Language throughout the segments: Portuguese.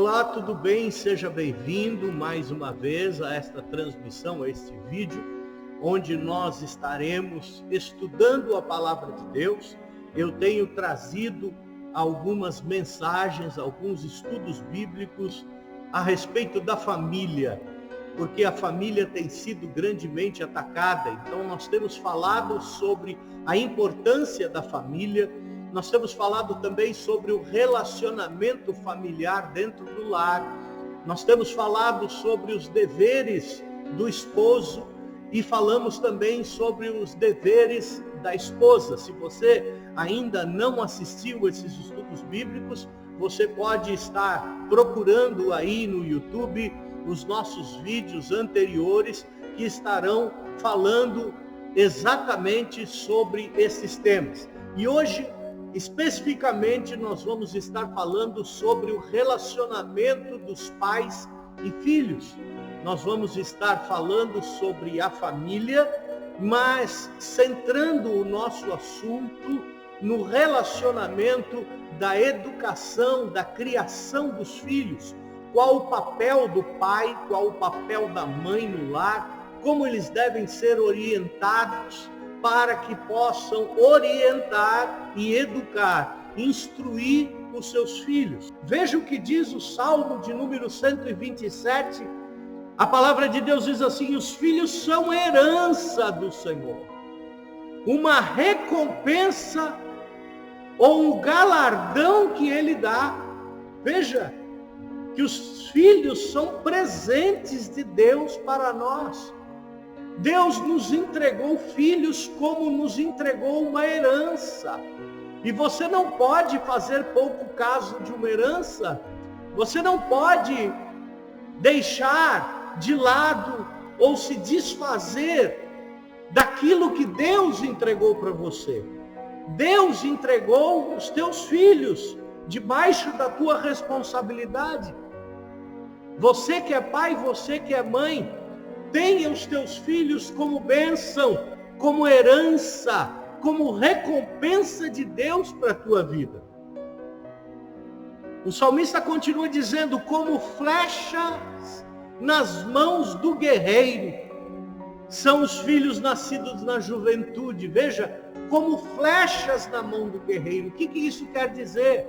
Olá, tudo bem? Seja bem-vindo mais uma vez a esta transmissão, a este vídeo, onde nós estaremos estudando a Palavra de Deus. Eu tenho trazido algumas mensagens, alguns estudos bíblicos a respeito da família, porque a família tem sido grandemente atacada. Então nós temos falado sobre a importância da família. Nós temos falado também sobre o relacionamento familiar dentro do lar. Nós temos falado sobre os deveres do esposo e falamos também sobre os deveres da esposa. Se você ainda não assistiu esses estudos bíblicos, você pode estar procurando aí no YouTube os nossos vídeos anteriores que estarão falando exatamente sobre esses temas. E hoje, especificamente, nós vamos estar falando sobre o relacionamento dos pais e filhos. Nós vamos estar falando sobre a família, mas centrando o nosso assunto no relacionamento da educação, da criação dos filhos. Qual o papel do pai, qual o papel da mãe no lar, como eles devem ser orientados para que possam orientar e educar, instruir os seus filhos. Veja o que diz o Salmo de número 127. A palavra de Deus diz assim: os filhos são herança do Senhor, uma recompensa ou um galardão que Ele dá. Veja que os filhos são presentes de Deus para nós. Deus nos entregou filhos como nos entregou uma herança. E você não pode fazer pouco caso de uma herança. Você não pode deixar de lado ou se desfazer daquilo que Deus entregou para você. Deus entregou os teus filhos debaixo da tua responsabilidade. Você que é pai, você que é mãe, tenha os teus filhos como bênção, como herança, como recompensa de Deus para a tua vida. O salmista continua dizendo: como flechas nas mãos do guerreiro são os filhos nascidos na juventude. Veja, como flechas na mão do guerreiro. O que isso quer dizer?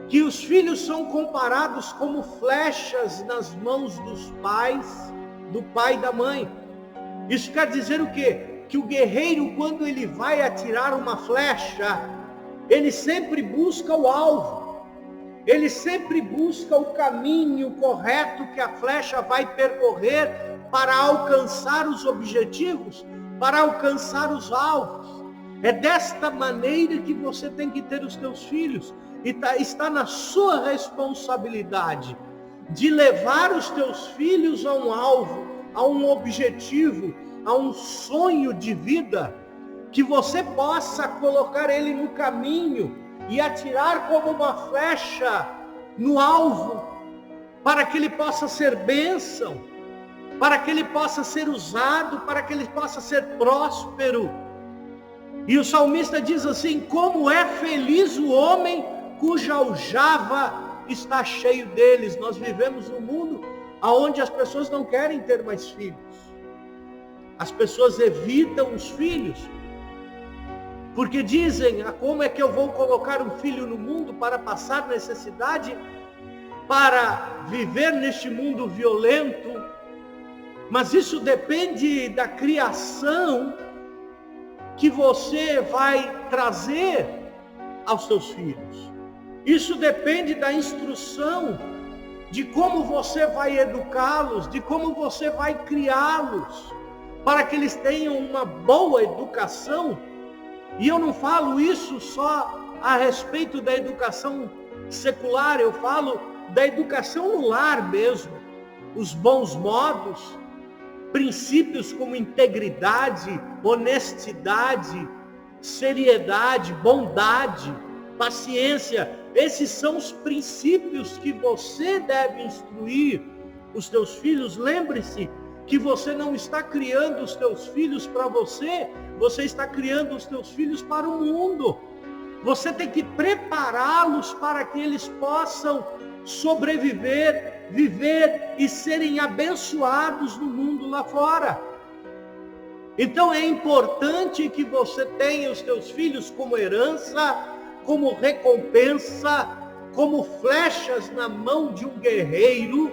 Que os filhos são comparados como flechas nas mãos dos pais, do pai e da mãe. Isso quer dizer o quê? Que o guerreiro, quando ele vai atirar uma flecha, ele sempre busca o alvo. Ele sempre busca o caminho correto que a flecha vai percorrer para alcançar os objetivos, para alcançar os alvos. É desta maneira que você tem que ter os teus filhos. E está na sua responsabilidade de levar os teus filhos a um alvo, a um objetivo, a um sonho de vida, que você possa colocar ele no caminho e atirar como uma flecha no alvo, para que ele possa ser bênção, para que ele possa ser usado, para que ele possa ser próspero. E o salmista diz assim: como é feliz o homem cuja aljava está cheio deles. Nós vivemos num mundo onde as pessoas não querem ter mais filhos. As pessoas evitam os filhos, porque dizem: como é que eu vou colocar um filho no mundo para passar necessidade, para viver neste mundo violento? Mas isso depende da criação que você vai trazer aos seus filhos. Isso depende da instrução, de como você vai educá-los, de como você vai criá-los, para que eles tenham uma boa educação. E eu não falo isso só a respeito da educação secular, eu falo da educação no lar mesmo. Os bons modos, princípios como integridade, honestidade, seriedade, bondade, paciência. Esses são os princípios que você deve instruir os teus filhos. Lembre-se que você não está criando os teus filhos para você, você está criando os teus filhos para o mundo. Você tem que prepará-los para que eles possam sobreviver, viver e serem abençoados no mundo lá fora. Então é importante que você tenha os teus filhos como herança, como recompensa, como flechas na mão de um guerreiro,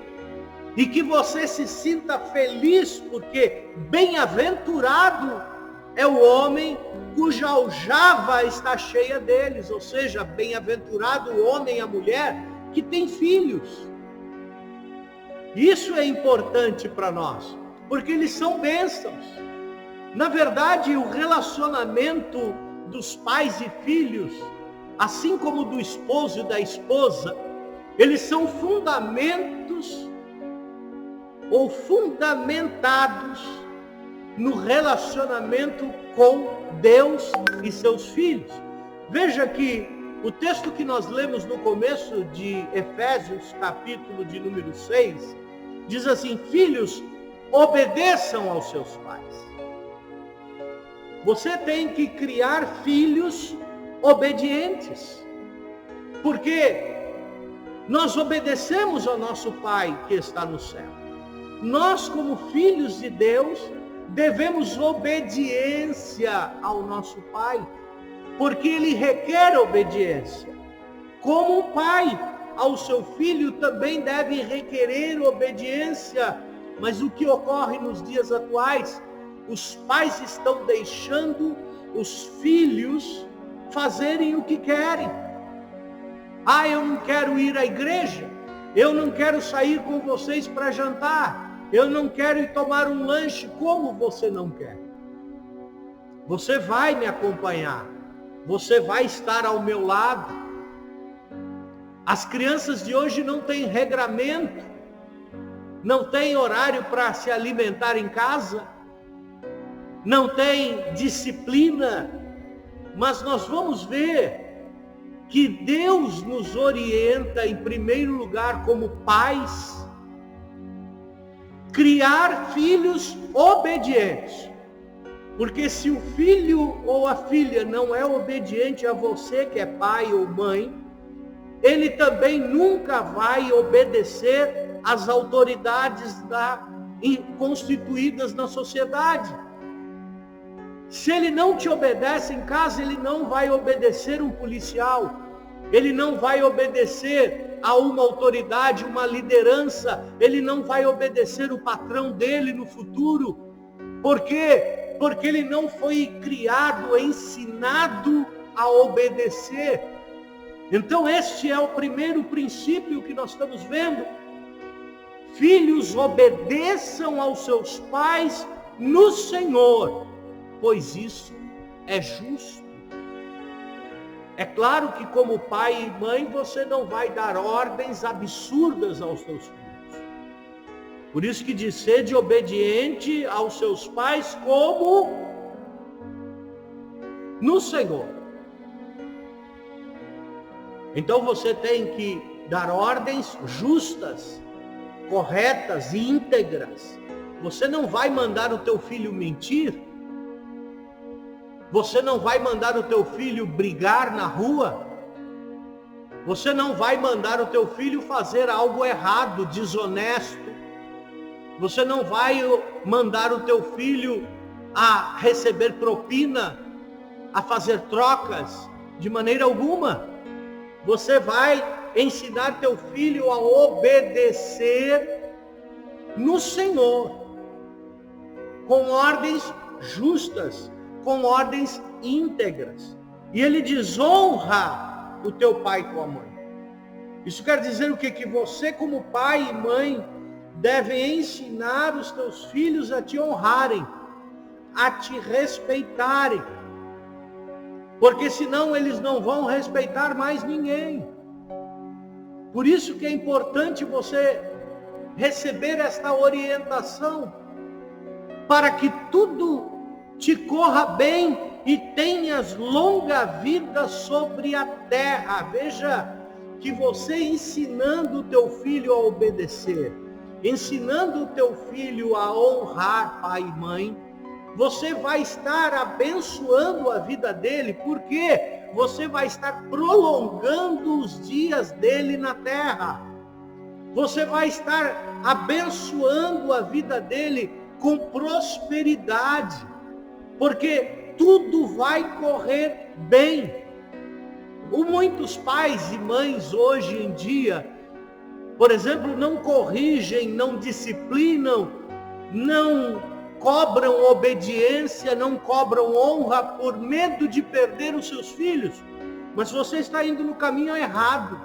e que você se sinta feliz, porque bem-aventurado é o homem cuja aljava está cheia deles, ou seja, bem-aventurado o homem e a mulher que tem filhos. Isso é importante para nós, porque eles são bênçãos. Na verdade, o relacionamento dos pais e filhos, assim como do esposo e da esposa, eles são fundamentos ou fundamentados no relacionamento com Deus e seus filhos. Veja que o texto que nós lemos no começo de Efésios, capítulo de número 6, diz assim: filhos, obedeçam aos seus pais. Você tem que criar filhos obedientes, porque nós obedecemos ao nosso Pai que está no céu. Nós, como filhos de Deus, devemos obediência ao nosso Pai, porque Ele requer obediência. Como um pai ao seu filho também deve requerer obediência, mas o que ocorre nos dias atuais? Os pais estão deixando os filhos fazerem o que querem. Ah, eu não quero ir à igreja, eu não quero sair com vocês para jantar, eu não quero ir tomar um lanche. Como você não quer? Você vai me acompanhar, você vai estar ao meu lado. As crianças de hoje não têm regramento, não têm horário para se alimentar em casa, não têm disciplina, mas nós vamos ver que Deus nos orienta, em primeiro lugar, como pais, criar filhos obedientes. Porque se o filho ou a filha não é obediente a você, que é pai ou mãe, ele também nunca vai obedecer às autoridades constituídas na sociedade. Se ele não te obedece em casa, ele não vai obedecer um policial, ele não vai obedecer a uma autoridade, uma liderança, ele não vai obedecer o patrão dele no futuro. Por quê? Porque ele não foi criado, ensinado a obedecer. Então este é o primeiro princípio que nós estamos vendo. Filhos, obedeçam aos seus pais no Senhor, pois isso é justo. É claro que como pai e mãe você não vai dar ordens absurdas aos seus filhos. Por isso que diz: sede obediente aos seus pais como no Senhor. Então você tem que dar ordens justas, corretas e íntegras. Você não vai mandar o teu filho mentir. Você não vai mandar o teu filho brigar na rua. Você não vai mandar o teu filho fazer algo errado, desonesto. Você não vai mandar o teu filho a receber propina, a fazer trocas, de maneira alguma. Você vai ensinar teu filho a obedecer no Senhor, com ordens justas, com ordens íntegras. E ele diz: honra o teu pai e tua mãe. Isso quer dizer o quê? Que você, como pai e mãe, deve ensinar os teus filhos a te honrarem, a te respeitarem, porque senão eles não vão respeitar mais ninguém. Por isso que é importante você receber esta orientação, para que tudo te corra bem e tenhas longa vida sobre a terra. Veja que você ensinando o teu filho a obedecer, ensinando o teu filho a honrar pai e mãe, você vai estar abençoando a vida dele. Por quê? você vai estar prolongando os dias dele na terra. Você vai estar abençoando a vida dele com prosperidade, porque tudo vai correr bem. Muitos pais e mães hoje em dia, por exemplo, não corrigem, não disciplinam, não cobram obediência, não cobram honra por medo de perder os seus filhos. Mas você está indo no caminho errado.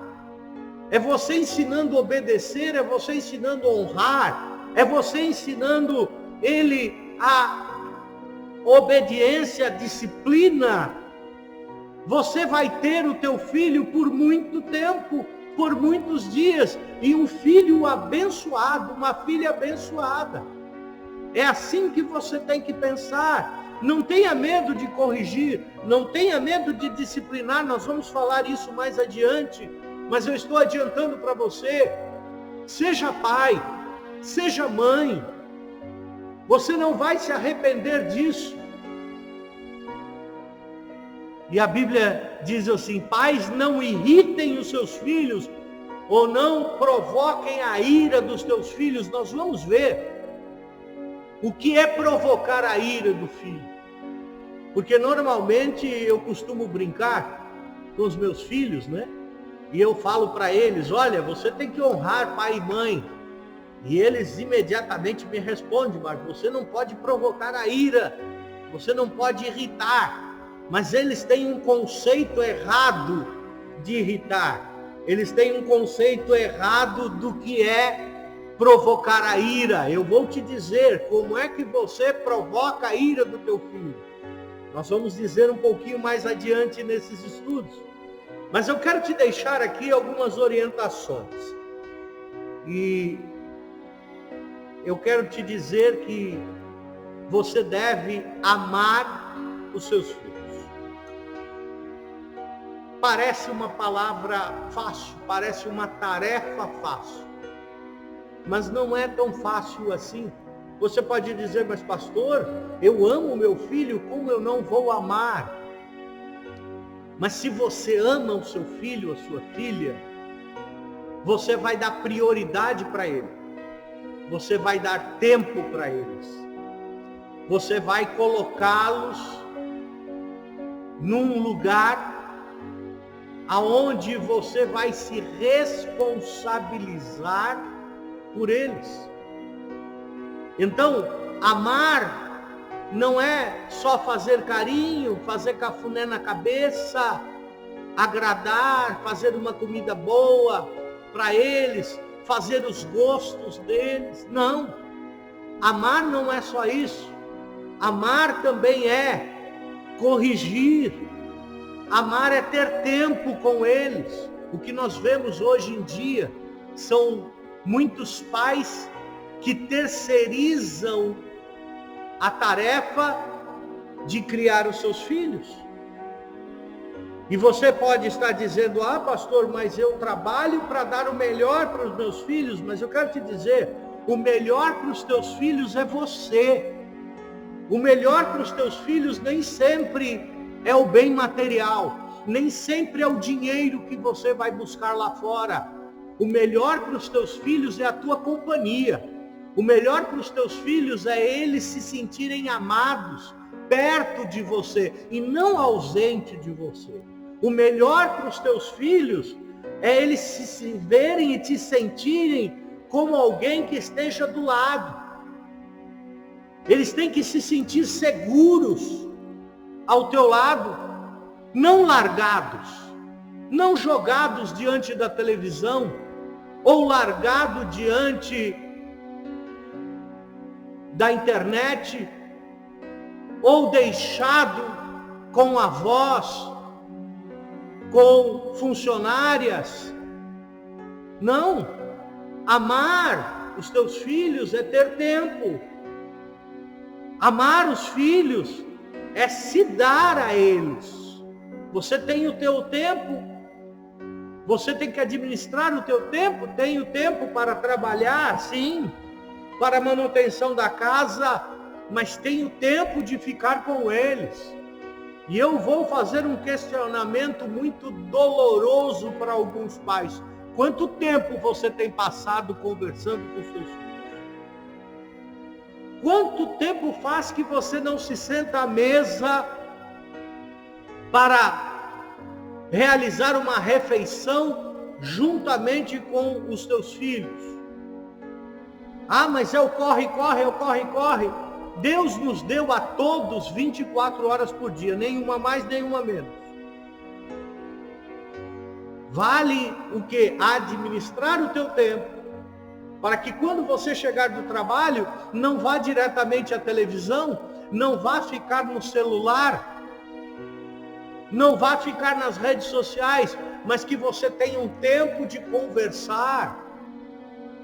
É você ensinando a obedecer, é você ensinando a honrar, é você ensinando ele a obediência, a disciplina. Você vai ter o teu filho por muito tempo, por muitos dias, e um filho abençoado, uma filha abençoada. É assim que você tem que pensar. Não tenha medo de corrigir, não tenha medo de disciplinar, nós vamos falar isso mais adiante, mas eu estou adiantando para você. Seja pai, seja mãe, você não vai se arrepender disso. E a Bíblia diz assim: pais, não irritem os seus filhos, ou não provoquem a ira dos teus filhos. Nós vamos ver o que é provocar a ira do filho. Porque normalmente eu costumo brincar com os meus filhos, né? E eu falo para eles: olha, você tem que honrar pai e mãe. E eles imediatamente me respondem: mas você não pode provocar a ira, você não pode irritar. Mas eles têm um conceito errado de irritar. Eles têm um conceito errado do que é provocar a ira. Eu vou te dizer como é que você provoca a ira do teu filho. Nós vamos dizer um pouquinho mais adiante nesses estudos. Mas eu quero te deixar aqui algumas orientações. E eu quero te dizer que você deve amar os seus filhos. Parece uma palavra fácil, parece uma tarefa fácil, mas não é tão fácil assim. Você pode dizer: mas pastor, eu amo meu filho, como eu não vou amar? Mas se você ama o seu filho, a sua filha, você vai dar prioridade para ele, você vai dar tempo para eles, você vai colocá-los num lugar aonde você vai se responsabilizar por eles. Então, amar não é só fazer carinho, fazer cafuné na cabeça, agradar, fazer uma comida boa para eles, fazer os gostos deles. Não. Amar não é só isso. Amar também é corrigir. Amar é ter tempo com eles. O que nós vemos hoje em dia são muitos pais que terceirizam a tarefa de criar os seus filhos. E você pode estar dizendo: ah, pastor, mas eu trabalho para dar o melhor para os meus filhos. Mas eu quero te dizer, o melhor para os teus filhos é você. O melhor para os teus filhos nem sempre é o bem material, nem sempre é o dinheiro que você vai buscar lá fora. O melhor para os teus filhos é a tua companhia. O melhor para os teus filhos é eles se sentirem amados, perto de você e não ausente de você. O melhor para os teus filhos é eles se verem e te sentirem como alguém que esteja do lado. Eles têm que se sentir seguros ao teu lado, não largados, não jogados diante da televisão, ou largado diante da internet, ou deixado com avós, com funcionárias. Não, amar os teus filhos é ter tempo. Amar os filhos é se dar a eles. Você tem o teu tempo, você tem que administrar o teu tempo. Tem o tempo para trabalhar, sim, para a manutenção da casa, mas tem o tempo de ficar com eles. E eu vou fazer um questionamento muito doloroso para alguns pais. Quanto tempo você tem passado conversando com seus filhos? Quanto tempo faz que você não se senta à mesa para realizar uma refeição juntamente com os teus filhos? Ah, mas é o corre. Deus nos deu a todos 24 horas por dia, nenhuma mais, nenhuma menos. Vale o que? Administrar o teu tempo, para que quando você chegar do trabalho, não vá diretamente à televisão, não vá ficar no celular, não vá ficar nas redes sociais, mas que você tenha um tempo de conversar,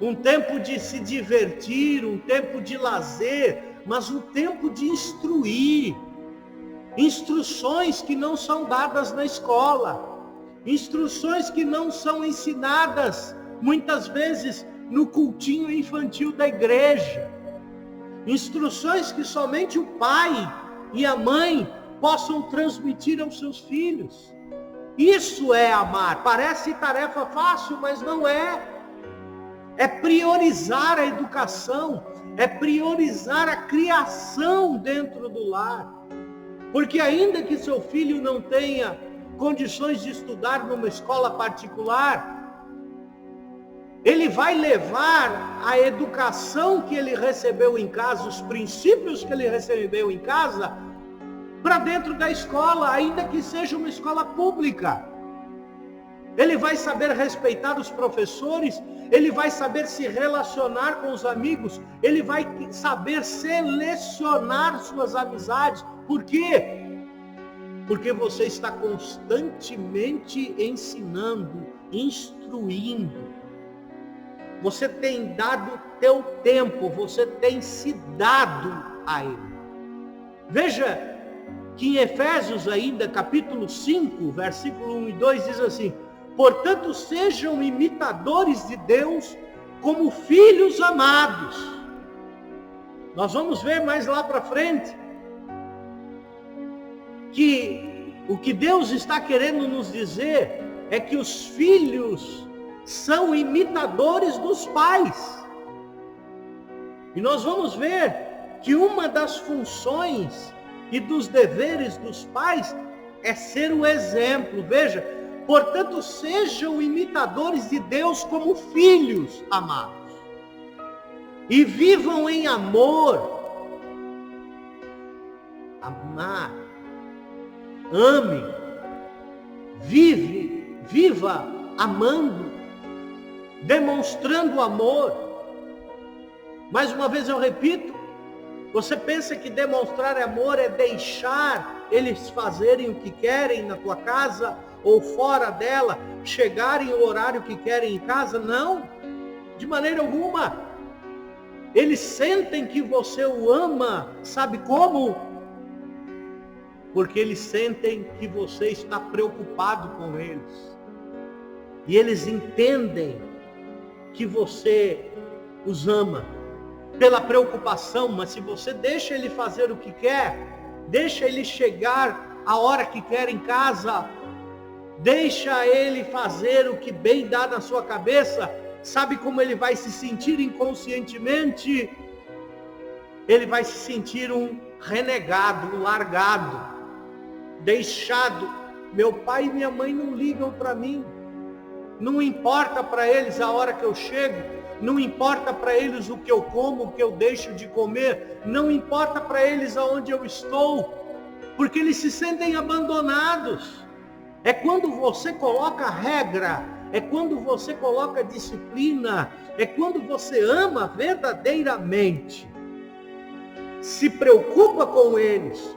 um tempo de se divertir, um tempo de lazer, mas um tempo de instruir. Instruções que não são dadas na escola, instruções que não são ensinadas, muitas vezes, no cultinho infantil da igreja. Instruções que somente o pai e a mãe possam transmitir aos seus filhos. Isso é amar. Parece tarefa fácil, mas não é. É priorizar a educação, é priorizar a criação dentro do lar. Porque ainda que seu filho não tenha condições de estudar numa escola particular, ele vai levar a educação que ele recebeu em casa, os princípios que ele recebeu em casa, para dentro da escola, ainda que seja uma escola pública. Ele vai saber respeitar os professores, ele vai saber se relacionar com os amigos, ele vai saber selecionar suas amizades. Por quê? Porque você está constantemente ensinando, instruindo. Você tem dado teu tempo, você tem se dado a ele. Veja que em Efésios ainda, capítulo 5, versículo 1 e 2, diz assim: portanto, sejam imitadores de Deus como filhos amados. Nós vamos ver mais lá para frente que o que Deus está querendo nos dizer é que os filhos são imitadores dos pais. E nós vamos ver que uma das funções e dos deveres dos pais é ser o exemplo. Veja, portanto, sejam imitadores de Deus como filhos amados. E vivam em amor. Amar. Ame. Viva amando. Demonstrando amor. Mais uma vez eu repito, você pensa que demonstrar amor é deixar eles fazerem o que querem na tua casa ou fora dela, chegarem ao horário que querem em casa? Não, de maneira alguma. Eles sentem que você o ama, sabe como? Porque eles sentem que você está preocupado com eles. E eles entendem que você os ama pela preocupação, mas se você deixa ele fazer o que quer, deixa ele chegar a hora que quer em casa, deixa ele fazer o que bem dá na sua cabeça, sabe como ele vai se sentir inconscientemente? Ele vai se sentir um renegado, um largado, deixado. Meu pai e minha mãe não ligam para mim, não importa para eles a hora que eu chego, não importa para eles o que eu como, o que eu deixo de comer, não importa para eles aonde eu estou, porque eles se sentem abandonados. É quando você coloca regra, é quando você coloca disciplina, é quando você ama verdadeiramente, se preocupa com eles,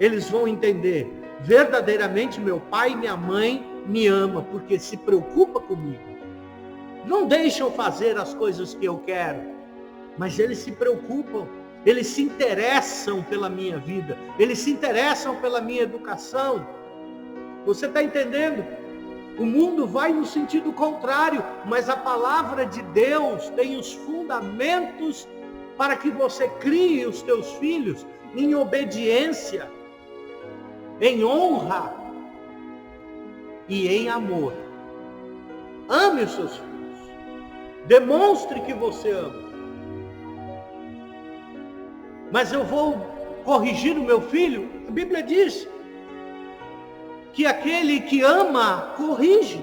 eles vão entender, verdadeiramente meu pai e minha mãe me ama, porque se preocupa comigo. Não deixam fazer as coisas que eu quero, mas eles se preocupam, eles se interessam pela minha vida, eles se interessam pela minha educação. Você está entendendo? O mundo vai no sentido contrário, mas a palavra de Deus tem os fundamentos para que você crie os teus filhos em obediência. em honra e em amor. Ame os seus filhos. Demonstre que você ama. Mas eu vou corrigir o meu filho? A Bíblia diz que aquele que ama, corrige.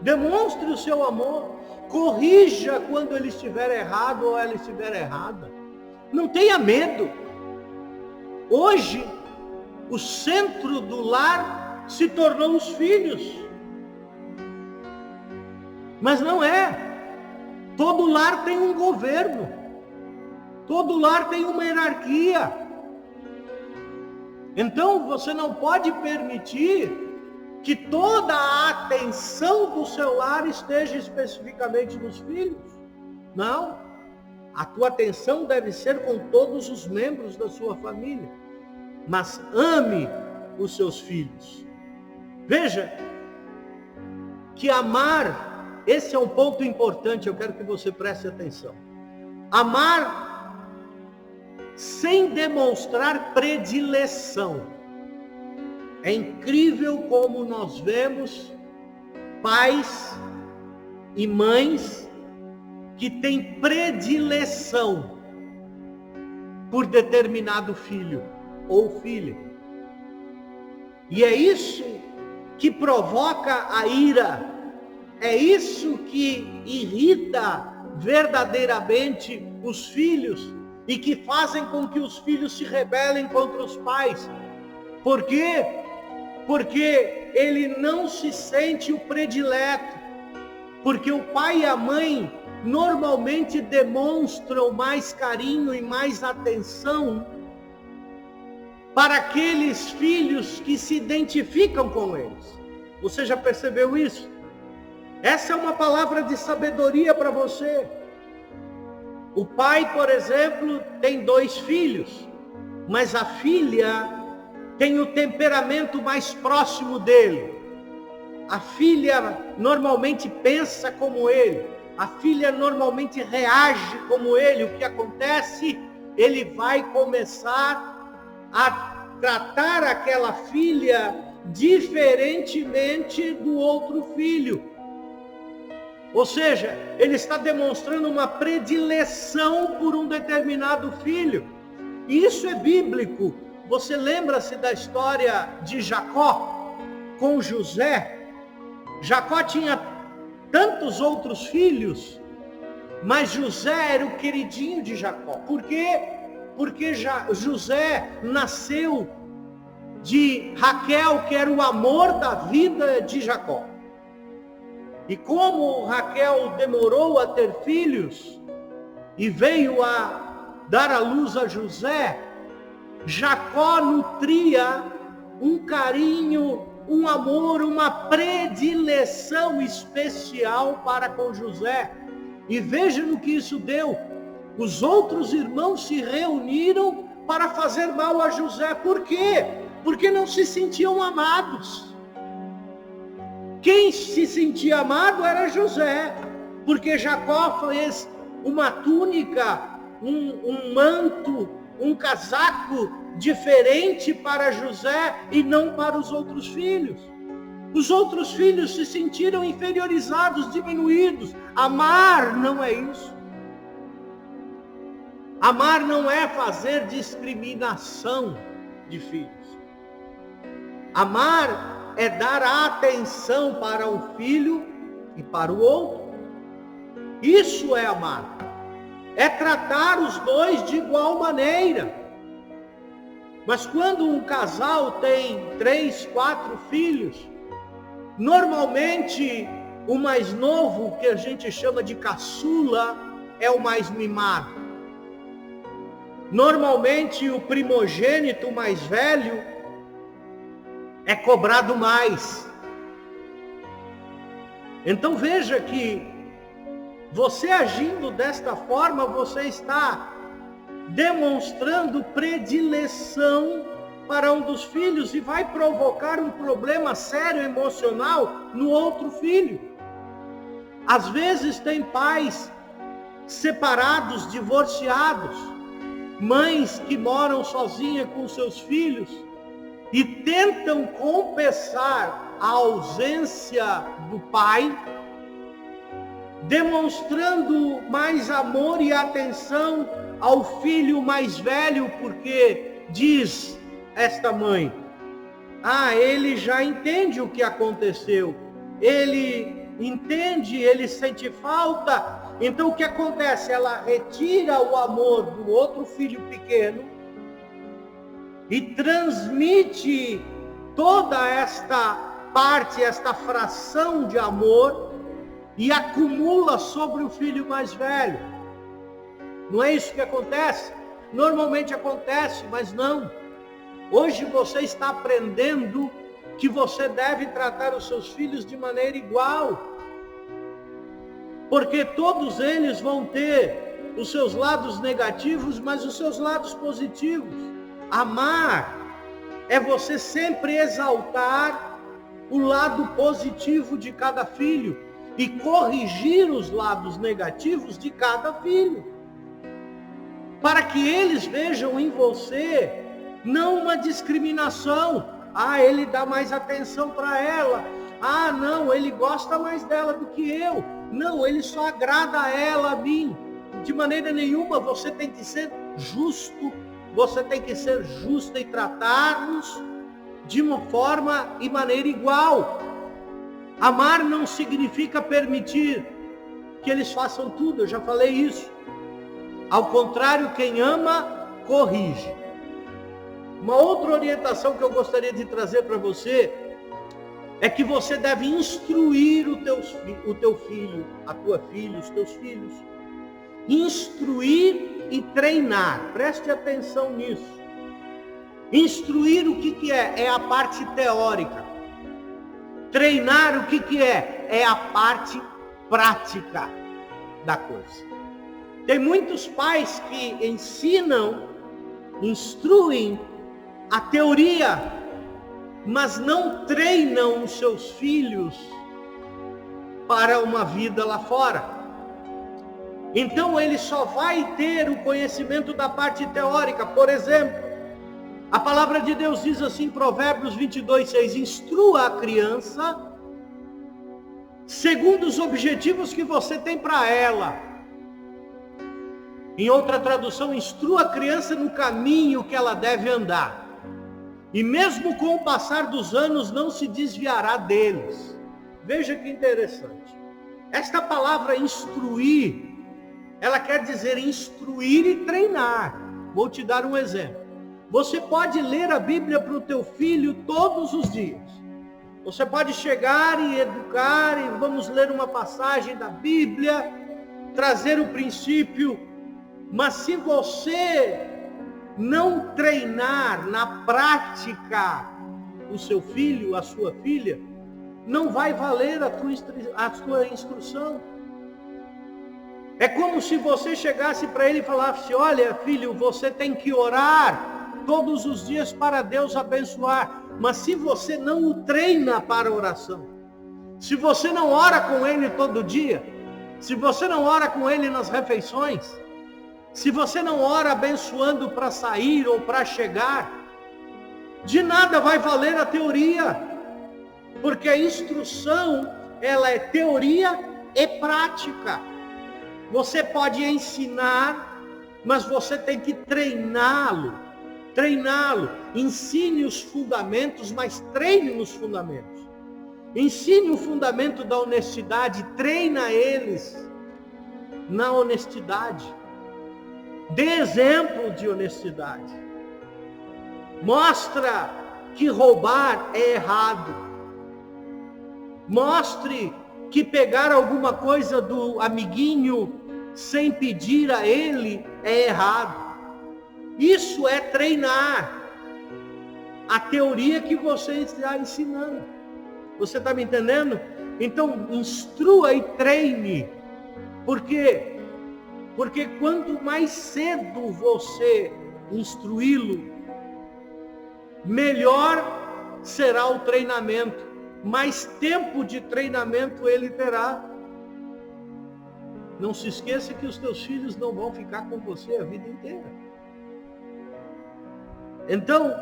Demonstre o seu amor. Corrija quando ele estiver errado ou ela estiver errada. Não tenha medo. Hoje, o centro do lar se tornou os filhos. Mas não é. Todo lar tem um governo. Todo lar tem uma hierarquia. Então você não pode permitir que toda a atenção do seu lar esteja especificamente nos filhos. Não. A tua atenção deve ser com todos os membros da sua família. Mas ame os seus filhos. Veja que amar, esse é um ponto importante, eu quero que você preste atenção. Amar sem demonstrar predileção. É incrível como nós vemos pais e mães que têm predileção por determinado filho ou filha. E é isso que provoca a ira. É isso que irrita verdadeiramente os filhos e que fazem com que os filhos se rebelem contra os pais. Por quê? Porque ele não se sente o predileto. Porque o pai e a mãe normalmente demonstram mais carinho e mais atenção para aqueles filhos que se identificam com eles. Você já percebeu isso? Essa é uma palavra de sabedoria para você. O pai, por exemplo, tem 2 filhos, mas a filha tem o temperamento mais próximo dele. A filha normalmente pensa como ele. A filha normalmente reage como ele. O que acontece? Ele vai começar a tratar aquela filha diferentemente do outro filho. Ou seja, ele está demonstrando uma predileção por um determinado filho. E isso é bíblico. Você lembra-se da história de Jacó com José? Jacó tinha tantos outros filhos, mas José era o queridinho de Jacó. Por quê? Porque José nasceu de Raquel, que era o amor da vida de Jacó. E como Raquel demorou a ter filhos e veio a dar à luz a José, Jacó nutria um carinho, um amor, uma predileção especial para com José. E veja no que isso deu. Os outros irmãos se reuniram para fazer mal a José. Por quê? Porque não se sentiam amados. Quem se sentia amado era José, porque Jacó fez uma túnica, um manto, um casaco diferente para José e não para os outros filhos. Os outros filhos se sentiram inferiorizados, diminuídos. Amar não é isso. Amar não é fazer discriminação de filhos. Amar é dar atenção para um filho e para o outro. Isso é amar. É tratar os dois de igual maneira. Mas quando um casal tem 3, 4 filhos, normalmente o mais novo, que a gente chama de caçula, é o mais mimado. Normalmente o primogênito mais velho é cobrado mais. Então veja que você agindo desta forma, você está demonstrando predileção para um dos filhos e vai provocar um problema sério emocional no outro filho. Às vezes tem pais separados, divorciados, mães que moram sozinhas com seus filhos, e tentam compensar a ausência do pai, demonstrando mais amor e atenção ao filho mais velho, porque diz esta mãe: ele já entende o que aconteceu, ele entende, ele sente falta. Então o que acontece? Ela retira o amor do outro filho pequeno e transmite toda esta parte, esta fração de amor, e acumula sobre o filho mais velho. Não é isso que acontece? Normalmente acontece, mas não. Hoje você está aprendendo que você deve tratar os seus filhos de maneira igual. Porque todos eles vão ter os seus lados negativos, mas os seus lados positivos. Amar é você sempre exaltar o lado positivo de cada filho e corrigir os lados negativos de cada filho, para que eles vejam em você não uma discriminação. Ele dá mais atenção para ela. Não, ele gosta mais dela do que eu. Não, ele só agrada a ela, a mim. De maneira nenhuma. Você tem que ser justo, você tem que ser justa e tratar-nos de uma forma e maneira igual. Amar não significa permitir que eles façam tudo, eu já falei isso. Ao contrário, quem ama, corrige. Uma outra orientação que eu gostaria de trazer para você é que você deve instruir o teu filho, a tua filha, os teus filhos. Instruir e treinar. Preste atenção nisso. Instruir o que é? É a parte teórica. Treinar o que é? É a parte prática da coisa. Tem muitos pais que ensinam, instruem a teoria, mas não treinam os seus filhos para uma vida lá fora. Então ele só vai ter o conhecimento da parte teórica. Por exemplo, a palavra de Deus diz assim, Provérbios 22:6, instrua a criança segundo os objetivos que você tem para ela. Em outra tradução, instrua a criança no caminho que ela deve andar. E mesmo com o passar dos anos, não se desviará deles. Veja que interessante. Esta palavra instruir, ela quer dizer instruir e treinar. Vou te dar um exemplo. Você pode ler a Bíblia para o teu filho todos os dias. Você pode chegar e educar, e vamos ler uma passagem da Bíblia, trazer o princípio. Mas se você não treinar na prática o seu filho, a sua filha, não vai valer a tua instrução. É como se você chegasse para ele e falasse: olha, filho, você tem que orar todos os dias para Deus abençoar. Mas se você não o treina para a oração, se você não ora com ele todo dia, se você não ora com ele nas refeições, se você não ora abençoando para sair ou para chegar, de nada vai valer a teoria, porque a instrução, ela é teoria e prática. Você pode ensinar, mas você tem que treiná-lo. Ensine os fundamentos, mas treine nos fundamentos. Ensine o fundamento da honestidade, treina eles na honestidade. Dê exemplo de honestidade. Mostra que roubar é errado. Mostre que pegar alguma coisa do amiguinho sem pedir a ele é errado. Isso é treinar a teoria que você está ensinando. Você está me entendendo? Então, instrua e treine. Por quê? Porque quanto mais cedo você instruí-lo, melhor será o treinamento. Mais tempo de treinamento ele terá. Não se esqueça que os teus filhos não vão ficar com você a vida inteira. Então,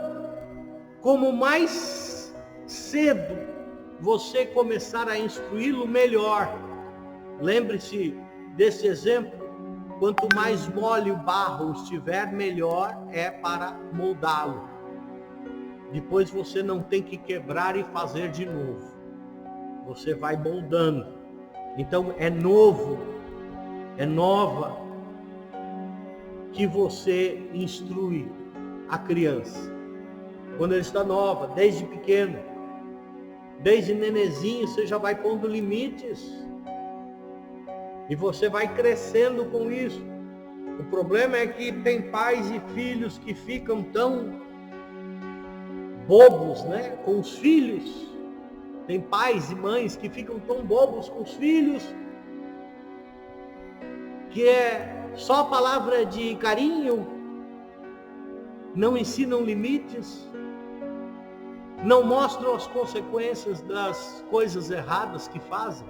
como mais cedo você começar a instruí-lo, melhor. Lembre-se desse exemplo: quanto mais mole o barro estiver, melhor é para moldá-lo. Depois você não tem que quebrar e fazer de novo. Você vai moldando. Então é novo, é nova que você instrui a criança. Quando ele está nova, desde pequeno, desde nenezinho, você já vai pondo limites. E você vai crescendo com isso. O problema é que tem pais e filhos que ficam tão bobos, né, com os filhos. Tem pais e mães que ficam tão bobos com os filhos, que é só palavra de carinho, não ensinam limites, não mostram as consequências das coisas erradas que fazem.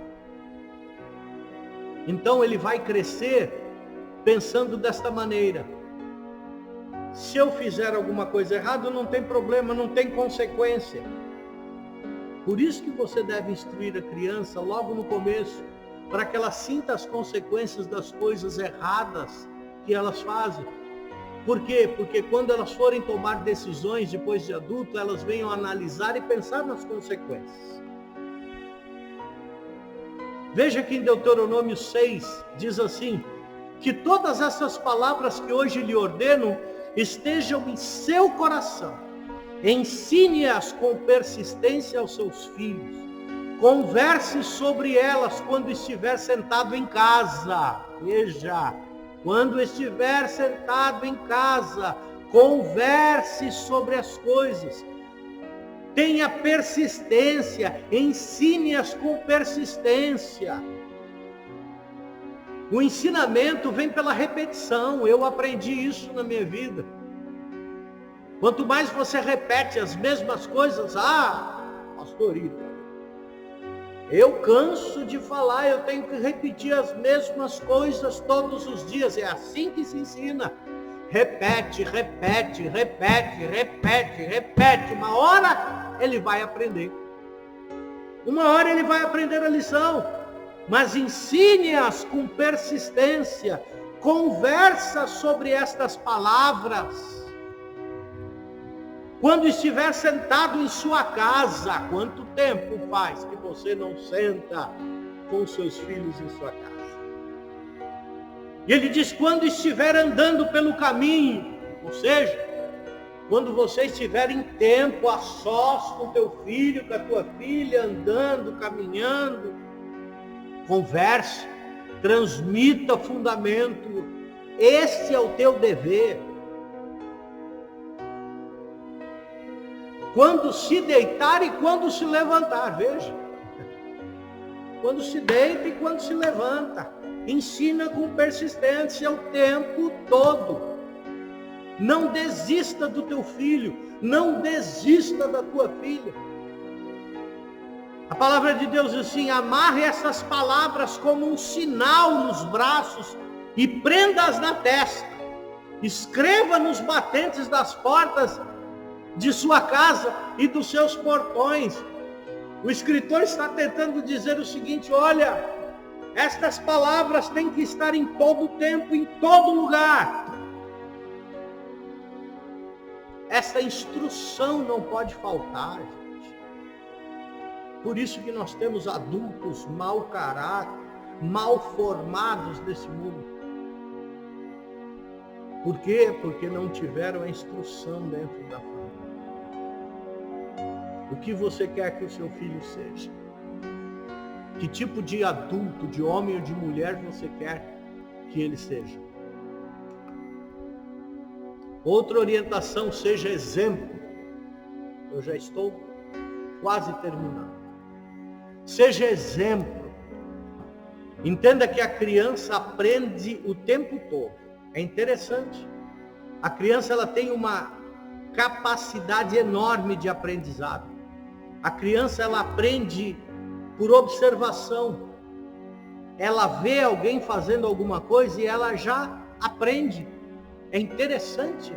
Então ele vai crescer pensando desta maneira: se eu fizer alguma coisa errada, não tem problema, não tem consequência. Por isso que você deve instruir a criança logo no começo, para que ela sinta as consequências das coisas erradas que elas fazem. Por quê? Porque quando elas forem tomar decisões depois de adulto, elas venham analisar e pensar nas consequências. Veja que em Deuteronômio 6 diz assim: que todas essas palavras que hoje lhe ordeno estejam em seu coração. Ensine-as com persistência aos seus filhos. Converse sobre elas quando estiver sentado em casa. Veja, quando estiver sentado em casa, converse sobre as coisas. Tenha persistência, ensine-as com persistência. O ensinamento vem pela repetição. Eu aprendi isso na minha vida. Quanto mais você repete as mesmas coisas, pastorito, eu canso de falar, eu tenho que repetir as mesmas coisas todos os dias. É assim que se ensina. Repete, repete, repete, repete, repete. Uma hora ele vai aprender. Uma hora ele vai aprender a lição. Mas ensine-as com persistência. Conversa sobre estas palavras. Quando estiver sentado em sua casa, quanto tempo faz que você não senta com seus filhos em sua casa? E ele diz: quando estiver andando pelo caminho, ou seja, quando você estiver em tempo a sós com teu filho, com a tua filha, andando, caminhando, converse, transmita fundamento. Esse é o teu dever. Quando se deitar e quando se levantar, veja. Quando se deita e quando se levanta. Ensina com persistência o tempo todo. Não desista do teu filho. Não desista da tua filha. A palavra de Deus diz assim: amarre essas palavras como um sinal nos braços e prenda-as na testa. Escreva nos batentes das portas de sua casa e dos seus portões. O escritor está tentando dizer o seguinte: olha, estas palavras têm que estar em todo tempo, em todo lugar. Essa instrução não pode faltar, gente. Por isso que nós temos adultos mau caráter, mal formados nesse mundo. Por quê? Porque não tiveram a instrução dentro da família. O que você quer que o seu filho seja? Que tipo de adulto, de homem ou de mulher você quer que ele seja? Outra orientação: seja exemplo. Eu já estou quase terminando. Seja exemplo. Entenda que a criança aprende o tempo todo. É interessante. A criança ela tem uma capacidade enorme de aprendizado. A criança ela aprende por observação. Ela vê alguém fazendo alguma coisa e ela já aprende. É interessante.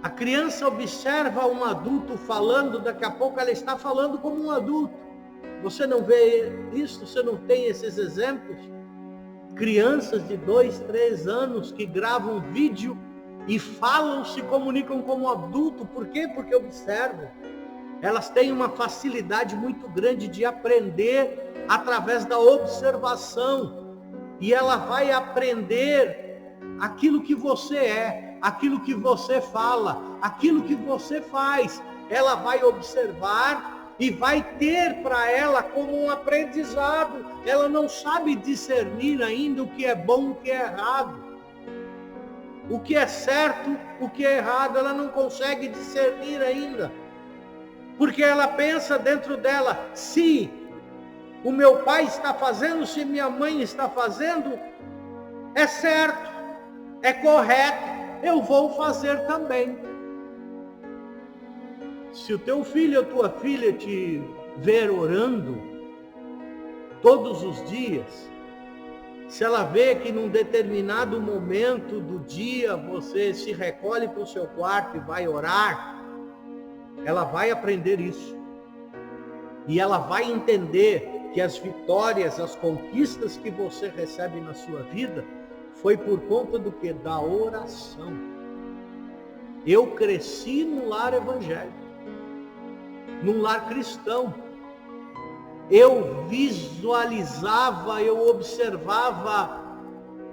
A criança observa um adulto falando, daqui a pouco ela está falando como um adulto. Você não vê isso? Você não tem esses exemplos? Crianças de 2, 3 anos que gravam vídeo e falam, se comunicam como adulto. Por quê? Porque observam. Elas têm uma facilidade muito grande de aprender através da observação. E ela vai aprender aquilo que você é, aquilo que você fala, aquilo que você faz. Ela vai observar e vai ter para ela como um aprendizado. Ela não sabe discernir ainda o que é bom e o que é errado. O que é certo, o que é errado, ela não consegue discernir ainda. Porque ela pensa dentro dela, se o meu pai está fazendo, se minha mãe está fazendo, é certo, é correto, eu vou fazer também. Se o teu filho ou tua filha te ver orando todos os dias, se ela vê que num determinado momento do dia você se recolhe para o seu quarto e vai orar, ela vai aprender isso. E ela vai entender que as vitórias, as conquistas que você recebe na sua vida, foi por conta do que? Da oração. Eu cresci num lar evangélico, num lar cristão. Eu visualizava, eu observava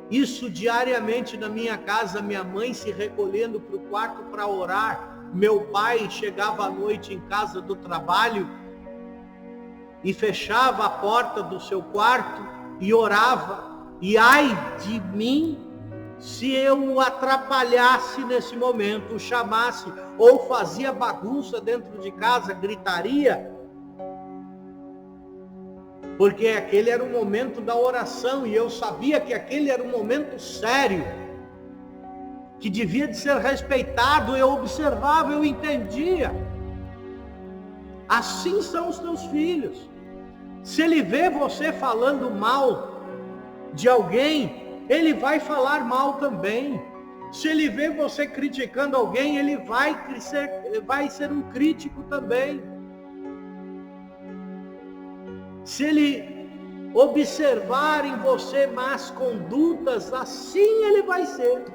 isso diariamente na minha casa, minha mãe se recolhendo para o quarto para orar, meu pai chegava à noite em casa do trabalho e fechava a porta do seu quarto e orava. E ai de mim se eu o atrapalhasse nesse momento, o chamasse ou fazia bagunça dentro de casa, gritaria, porque aquele era o momento da oração e eu sabia que aquele era um momento sério, que devia de ser respeitado. Eu observava, eu entendia. Assim são os teus filhos. Se ele vê você falando mal de alguém, ele vai falar mal também. Se ele vê você criticando alguém, ele vai ser um crítico também. Se ele observar em você más condutas, assim ele vai ser.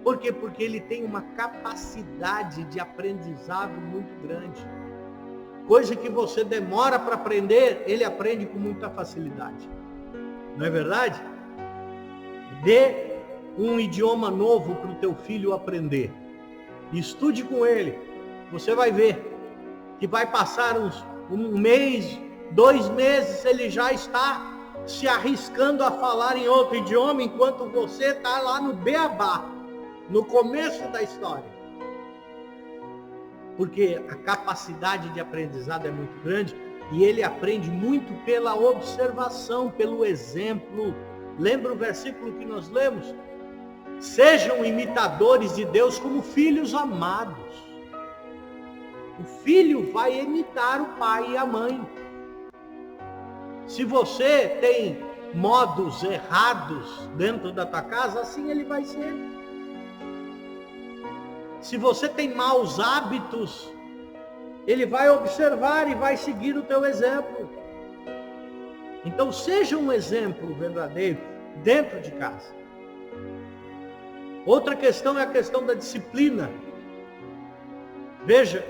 Por quê? Porque ele tem uma capacidade de aprendizado muito grande. Coisa que você demora para aprender, ele aprende com muita facilidade. Não é verdade? Dê um idioma novo para o teu filho aprender. Estude com ele. Você vai ver que vai passar um mês, 2 meses, ele já está se arriscando a falar em outro idioma, enquanto você está lá no beabá, no começo da história. Porque a capacidade de aprendizado é muito grande e ele aprende muito pela observação, pelo exemplo. Lembra o versículo que nós lemos? Sejam imitadores de Deus como filhos amados. O filho vai imitar o pai e a mãe. Se você tem modos errados dentro da tua casa, assim ele vai ser. Se você tem maus hábitos, ele vai observar e vai seguir o teu exemplo. Então seja um exemplo verdadeiro dentro de casa. Outra questão é a questão da disciplina. Veja,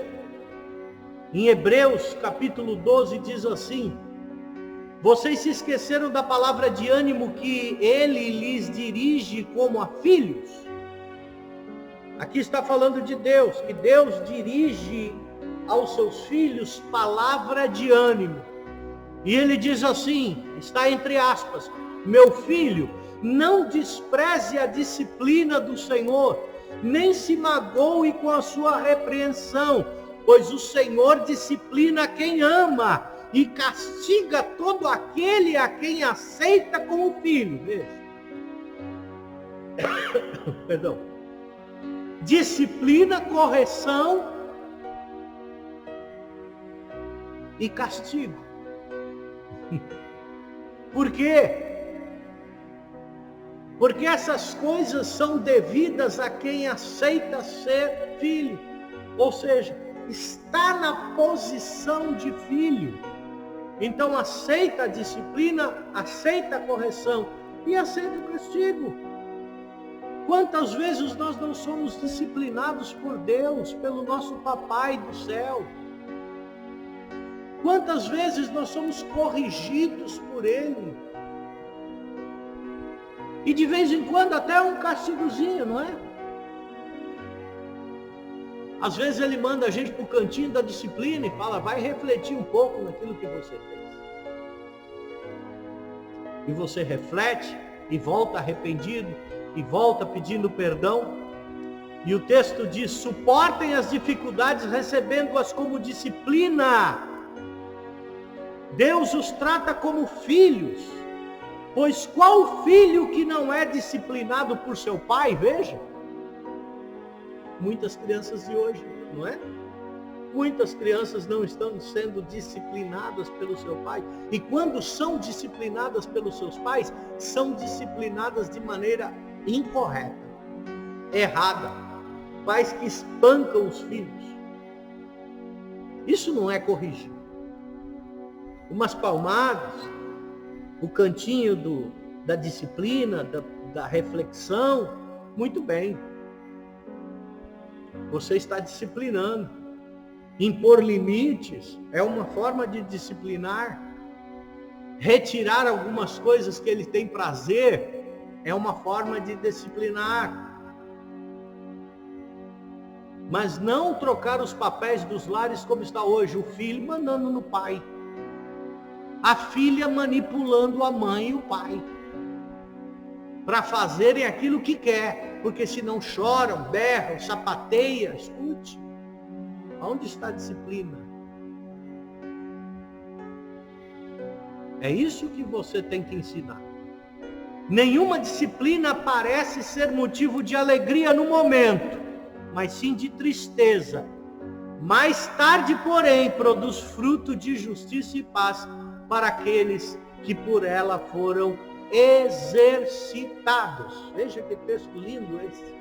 em Hebreus capítulo 12 diz assim: vocês se esqueceram da palavra de ânimo que ele lhes dirige como a filhos. Aqui está falando de Deus, que Deus dirige aos seus filhos palavra de ânimo. E ele diz assim, está entre aspas: meu filho, não despreze a disciplina do Senhor, nem se magoe com a sua repreensão, pois o Senhor disciplina quem ama e castiga todo aquele a quem aceita como filho. Veja. Perdão. Disciplina, correção e castigo. Por quê? Porque essas coisas são devidas a quem aceita ser filho. Ou seja, está na posição de filho. Então aceita a disciplina, aceita a correção e aceita o castigo. Quantas vezes nós não somos disciplinados por Deus, pelo nosso papai do céu? Quantas vezes nós somos corrigidos por Ele? E de vez em quando até um castigozinho, não é? Às vezes Ele manda a gente para o cantinho da disciplina e fala, vai refletir um pouco naquilo que você fez. E você reflete e volta arrependido e volta pedindo perdão. E o texto diz, suportem as dificuldades recebendo-as como disciplina. Deus os trata como filhos. Pois qual filho que não é disciplinado por seu pai? Veja. Muitas crianças de hoje, não é? Muitas crianças não estão sendo disciplinadas pelo seu pai. E quando são disciplinadas pelos seus pais, são disciplinadas de maneira incorreta, errada. Pais que espancam os filhos. Isso não é corrigir. Umas palmadas, o cantinho da disciplina, da reflexão, muito bem. Você está disciplinando. Impor limites é uma forma de disciplinar. Retirar algumas coisas que ele tem prazer é uma forma de disciplinar. Mas não trocar os papéis dos lares como está hoje, o filho mandando no pai, a filha manipulando a mãe e o pai, para fazerem aquilo que quer, porque senão choram, berram, sapateiam. Escute, onde está a disciplina? É isso que você tem que ensinar. Nenhuma disciplina parece ser motivo de alegria no momento, mas sim de tristeza. Mais tarde, porém, produz fruto de justiça e paz para aqueles que por ela foram exercitados. Veja que texto lindo esse.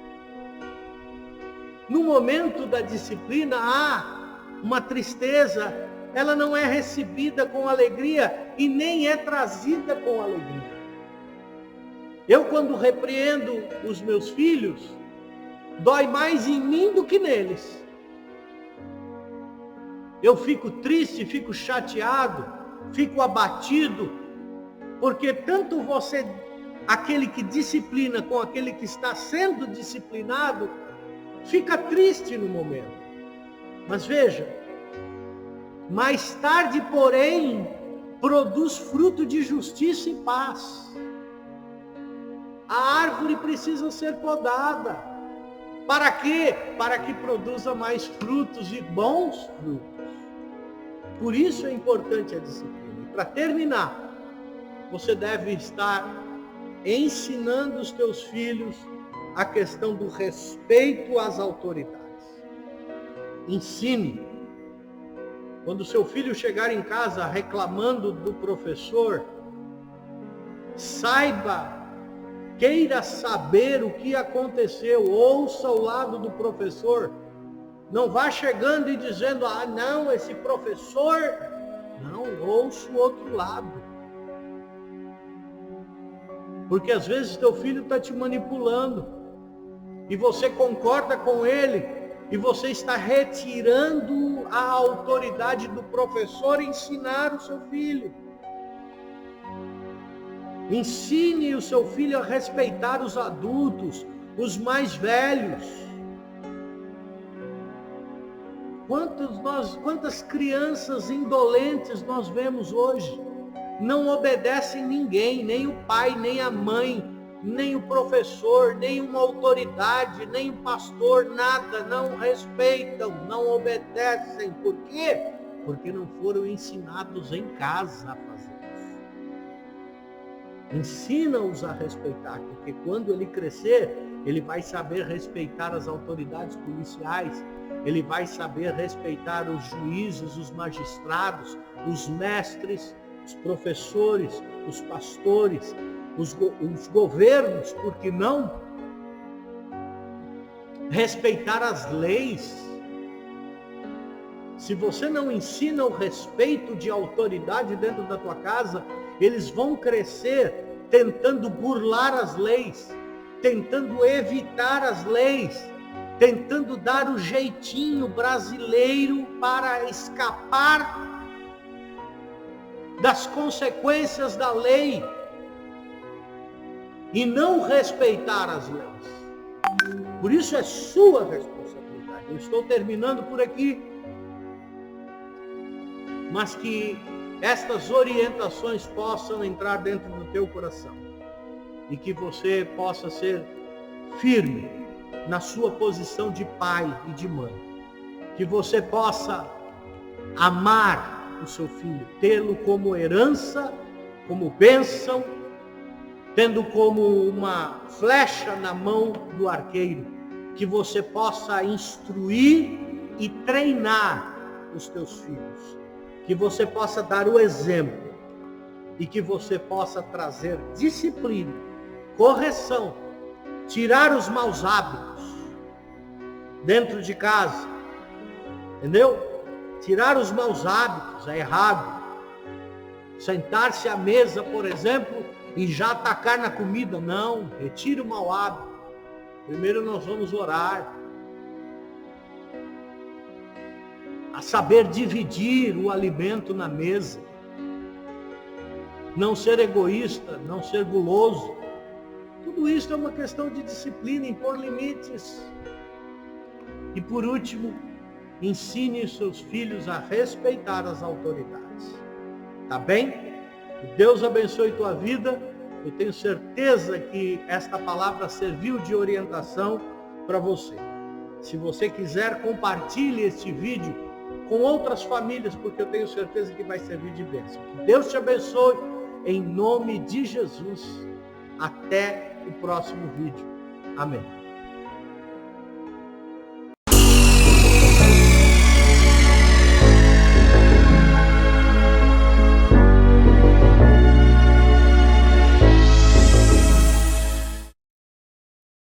No momento da disciplina há uma tristeza, ela não é recebida com alegria e nem é trazida com alegria. Eu, quando repreendo os meus filhos, dói mais em mim do que neles. Eu fico triste, fico chateado, fico abatido, porque tanto você, aquele que disciplina, com aquele que está sendo disciplinado, fica triste no momento. Mas veja, mais tarde, porém, produz fruto de justiça e paz. A árvore precisa ser podada. Para quê? Para que produza mais frutos e bons frutos. Por isso é importante a disciplina. E para terminar, você deve estar ensinando os teus filhos a questão do respeito às autoridades. Ensine. Quando seu filho chegar em casa reclamando do professor, saiba, queira saber o que aconteceu, ouça o lado do professor. Não vá chegando e dizendo, não, esse professor... Não, ouça o outro lado. Porque às vezes teu filho está te manipulando. E você concorda com ele. E você está retirando a autoridade do professor em ensinar o seu filho. Ensine o seu filho a respeitar os adultos, os mais velhos. Quantas crianças indolentes nós vemos hoje? Não obedecem ninguém, nem o pai, nem a mãe, nem o professor, nem uma autoridade, nem o pastor, nada, não respeitam, não obedecem. Por quê? Porque não foram ensinados em casa a fazer isso. Ensina-os a respeitar, porque quando ele crescer, ele vai saber respeitar as autoridades policiais, ele vai saber respeitar os juízes, os magistrados, os mestres, os professores, os pastores, os governos, por que não? Respeitar as leis. Se você não ensina o respeito de autoridade dentro da tua casa, eles vão crescer tentando burlar as leis, tentando evitar as leis, tentando dar o jeitinho brasileiro para escapar das consequências da lei e não respeitar as leis. Por isso é sua responsabilidade. Eu estou terminando por aqui, mas que estas orientações possam entrar dentro do teu coração e que você possa ser firme na sua posição de pai e de mãe, que você possa amar o seu filho, tê-lo como herança, como bênção, tendo como uma flecha na mão do arqueiro, que você possa instruir e treinar os teus filhos, que você possa dar o exemplo e que você possa trazer disciplina, correção, tirar os maus hábitos dentro de casa, entendeu? Tirar os maus hábitos é errado. Sentar-se à mesa, por exemplo, e já atacar na comida, não. Retire o mau hábito. Primeiro nós vamos orar. A saber dividir o alimento na mesa. Não ser egoísta, não ser guloso. Tudo isso é uma questão de disciplina, impor limites. E por último, ensine os seus filhos a respeitar as autoridades. Tá bem? Que Deus abençoe tua vida. Eu tenho certeza que esta palavra serviu de orientação para você. Se você quiser, compartilhe este vídeo com outras famílias, porque eu tenho certeza que vai servir de bênção. Que Deus te abençoe, em nome de Jesus. Até o próximo vídeo. Amém.